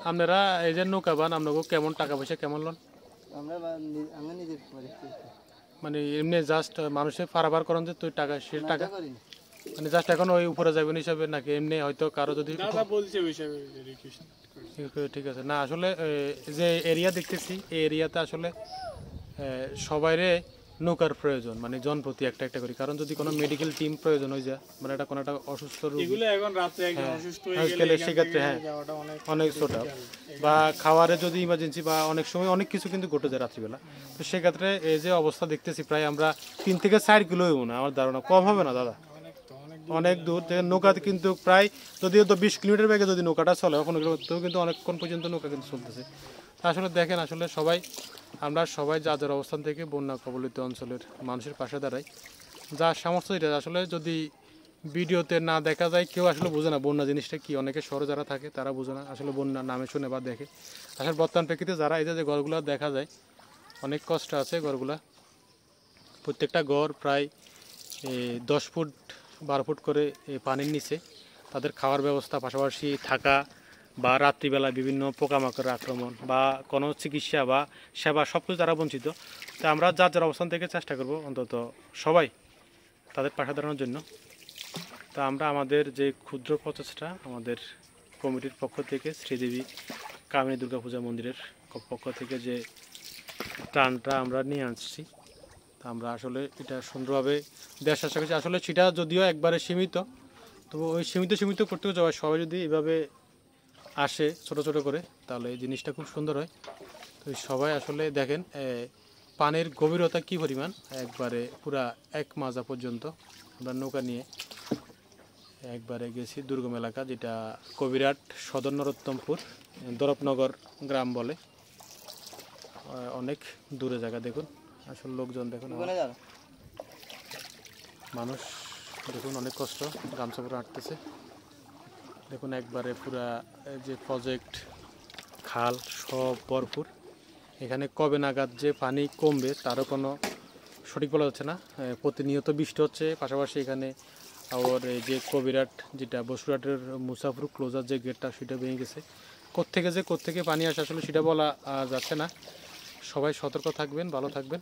আপনারা এই যে নৌকা বান আপনাকে কেমন টাকা পয়সা কেমন লোন? মানে এমনি জাস্ট মানুষের পারাবার করেন যে তুই টাকা সে টাকা মানে জাস্ট এখন ওই উপরে যাবেন হিসাবে নাকি এমনি হয়তো কারো যদি ঠিক আছে না আসলে যে এরিয়া দেখতেছি এই এরিয়াতে আসলে সবাইরে নৌকার প্রয়োজন মানে জনপ্রতি একটা একটা করে কারণ যদি কোনো মেডিকেল টিম প্রয়োজন হয়ে যায় মানে এটা কোনো একটা অসুস্থ রোগী সেক্ষেত্রে হ্যাঁ অনেক ছোট বা খাওয়ারে যদি ইমার্জেন্সি বা অনেক সময় অনেক কিছু কিন্তু ঘটে যায় রাত্রিবেলা তো সেক্ষেত্রে এই যে অবস্থা দেখতেছি প্রায় আমরা 3 থেকে 4 কিলো হইব না আমার ধারণা কম হবে না দাদা অনেক দূর থেকে নৌকাতে কিন্তু প্রায় যদিও তো 20 কিলোমিটার বেগে যদি নৌকাটা চলে কোনো কিলোমিটার কিন্তু অনেকক্ষণ পর্যন্ত নৌকা কিন্তু চলতেছে আসলে দেখেন আসলে সবাই আমরা সবাই যাদের অবস্থান থেকে বন্যা কবলিত অঞ্চলের মানুষের পাশে দাঁড়াই যা সামর্থ্য এটা আসলে যদি ভিডিওতে না দেখা যায় কেউ আসলে বোঝে না বন্যা জিনিসটা কি অনেকে শহরে যারা থাকে তারা বোঝে না আসলে বন্যা নামে শুনে বা দেখে আসলে বর্তমান প্রেক্ষিতে যারা এই যে ঘরগুলো দেখা যায় অনেক কষ্ট আছে ঘরগুলা প্রত্যেকটা ঘর প্রায় 10 ফুট 12 ফুট করে পানির নিচে তাদের খাওয়ার ব্যবস্থা পাশাপাশি থাকা বা রাত্রিবেলা বিভিন্ন পোকামাকড়ের আক্রমণ বা কোনো চিকিৎসা বা সেবা সব কিছু তারা বঞ্চিত তো আমরা যার যার অবস্থান থেকে চেষ্টা করব অন্তত সবাই তাদের পাশে দাঁড়ানোর জন্য তা আমরা আমাদের যে ক্ষুদ্র প্রচেষ্টা আমাদের কমিটির পক্ষ থেকে শ্রীদেবী কামিনী দুর্গা পূজা মন্দিরের পক্ষ থেকে যে ত্রাণটা আমরা নিয়ে আসছি তা আমরা আসলে এটা সুন্দরভাবে দেওয়ার চেষ্টা করছি আসলে সেটা যদিও একবারে সীমিত তবু ওই সীমিত করতেও যাওয়া সবাই যদি এভাবে আসে ছোট ছোট করে তাহলে এই জিনিসটা খুব সুন্দর হয় তো সবাই আসলে দেখেন পানির গভীরতা কি পরিমাণ একবারে পুরা 1 মাজা পর্যন্ত আমরা নৌকা নিয়ে একবারে গেছি দুর্গম এলাকা যেটা কবিরাট সদর নরোত্তমপুর দরপনগর গ্রাম বলে অনেক দূরে জায়গা দেখুন আসলে লোকজন দেখুন মানুষ দেখুন অনেক কষ্ট গামছা পরে হাঁটতেছে দেখুন একবারে পুরা যে প্রজেক্ট খাল সব ভরপুর এখানে কবে নাগাদ যে পানি কমবে তারও কোনো সঠিক বলা যাচ্ছে না প্রতিনিয়ত বৃষ্টি হচ্ছে পাশাপাশি এখানে আবার এই যে কবিরাট যেটা বসুরহাটের মুসাফর ক্লোজার যে গেটটা সেটা ভেঙে গেছে কোত্থেকে পানি আসে আসলে সেটা বলা যাচ্ছে না সবাই সতর্ক থাকবেন ভালো থাকবেন